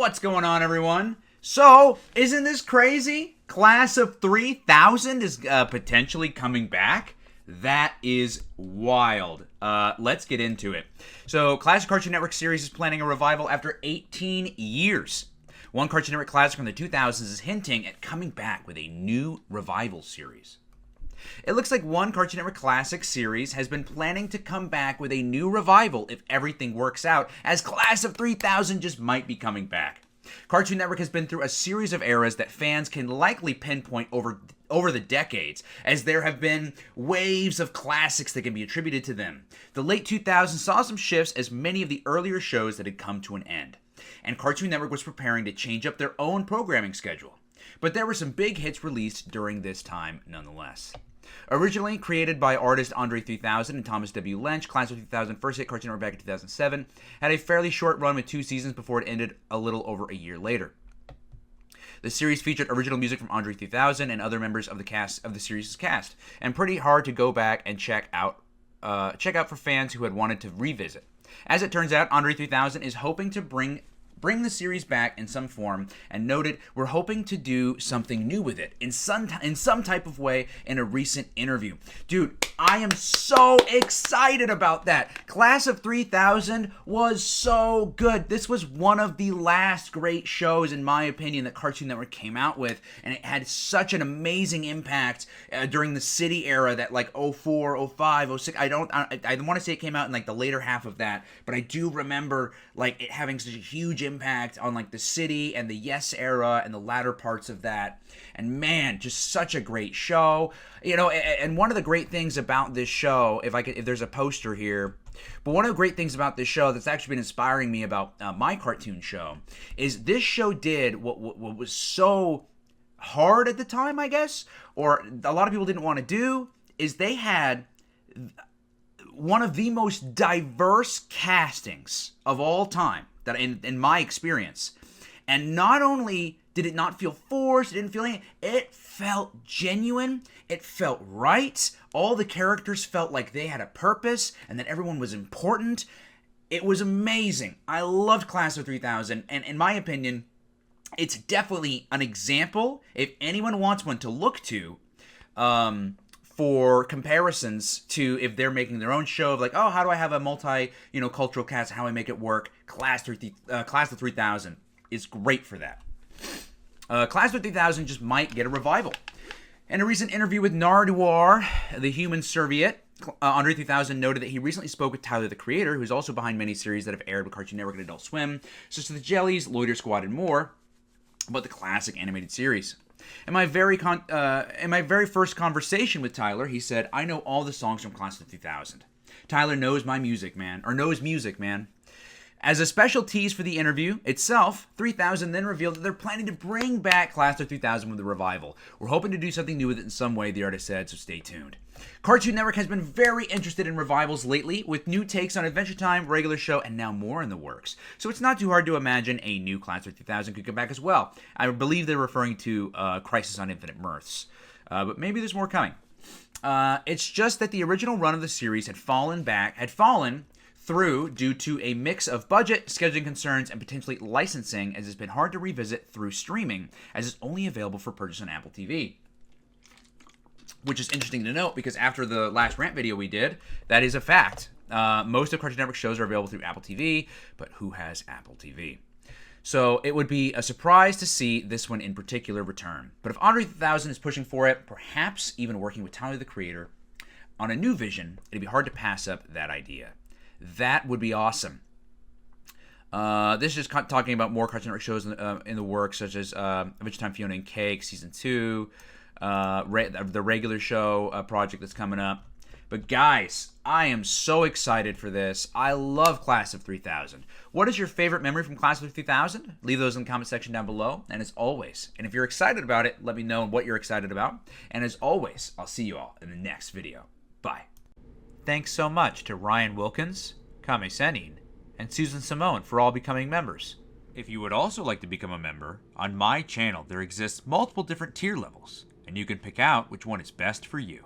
What's going on, everyone? So, isn't this crazy? Class of 3000 is potentially coming back. That is wild. Let's get into it. So, Classic Cartoon Network series is planning a revival after 18 years. One Cartoon Network classic from the 2000s is hinting at coming back with a new revival series. It looks like one Cartoon Network classic series has been planning to come back with a new revival if everything works out, as Class of 3000 just might be coming back. Cartoon Network has been through a series of eras that fans can likely pinpoint over the decades, as there have been waves of classics that can be attributed to them. The late 2000s saw some shifts as many of the earlier shows that had come to an end, and Cartoon Network was preparing to change up their own programming schedule. But there were some big hits released during this time nonetheless. Originally created by artist Andre 3000 and Thomas W. Lynch, Class of 3000 first hit Cartoon Network back in 2007, had a fairly short run with 2 seasons before it ended a little over a year later. The series featured original music from Andre 3000 and other members of the series' cast, and pretty hard to go back and check out for fans who had wanted to revisit. As it turns out, Andre 3000 is hoping to bring the series back in some form, and noted, "We're hoping to do something new with it in some type of way," in a recent interview. Dude, I am so excited about that. Class of 3000 was so good. This was one of the last great shows, in my opinion, that Cartoon Network came out with, and it had such an amazing impact during the city era, that like 04, 05, 06. I want to say it came out in like the later half of that, but I do remember like it having such a huge impact on like the city and the Yes era and the latter parts of that. And man, just such a great show. You know, and one of the great things about this show, if there's a poster here, but one of the great things about this show that's actually been inspiring me about my cartoon show is this show did what was so hard at the time, I guess, or a lot of people didn't want to do, is they had one of the most diverse castings of all time, that in my experience. And not only did it not feel forced, it didn't feel anything, it felt genuine, it felt right, all the characters felt like they had a purpose, and that everyone was important. It was amazing. I loved Class of 3000, and in my opinion, it's definitely an example, if anyone wants one to look to, for comparisons to if they're making their own show of like, oh, how do I have a cultural cast, how I make it work. Class of 3000 is great for that. Class of 3000 just might get a revival. In a recent interview with Nardwuar, the Human Serviette, Andre 3000 noted that he recently spoke with Tyler, the creator, who's also behind many series that have aired with Cartoon Network and Adult Swim, such as The Jellies, Loiter Squad, and more, about the classic animated series. In my very first conversation with Tyler, he said, "I know all the songs from Class of 3000. Tyler knows music, man. As a special tease for the interview itself, 3000 then revealed that they're planning to bring back Class of 3000 with a revival. "We're hoping to do something new with it in some way," the artist said, so stay tuned. Cartoon Network has been very interested in revivals lately, with new takes on Adventure Time, regular show, and now more in the works. So it's not too hard to imagine a new Class of 3000 could come back as well. I believe they're referring to Crisis on Infinite Mirths. But maybe there's more coming. It's just that the original run of the series had fallen through due to a mix of budget, scheduling concerns, and potentially licensing, as it's been hard to revisit through streaming, as it's only available for purchase on Apple TV. Which is interesting to note, because after the last rant video we did, that is a fact. Most of Cartoon Network shows are available through Apple TV, but who has Apple TV? So it would be a surprise to see this one in particular return. But if Andre 3000 is pushing for it, perhaps even working with Tyler, the creator, on a new vision, it'd be hard to pass up that idea. That would be awesome. This is just talking about more Cartoon Network shows in the works, such as Adventure Time Fiona and Cake Season 2, the regular show project that's coming up. But guys, I am so excited for this. I love Class of 3000. What is your favorite memory from Class of 3000? Leave those in the comment section down below. And as always, and if you're excited about it, let me know what you're excited about. And as always, I'll see you all in the next video. Bye. Thanks so much to Ryan Wilkins, Kame Senin, and Susan Simone for all becoming members. If you would also like to become a member, on my channel there exists multiple different tier levels, and you can pick out which one is best for you.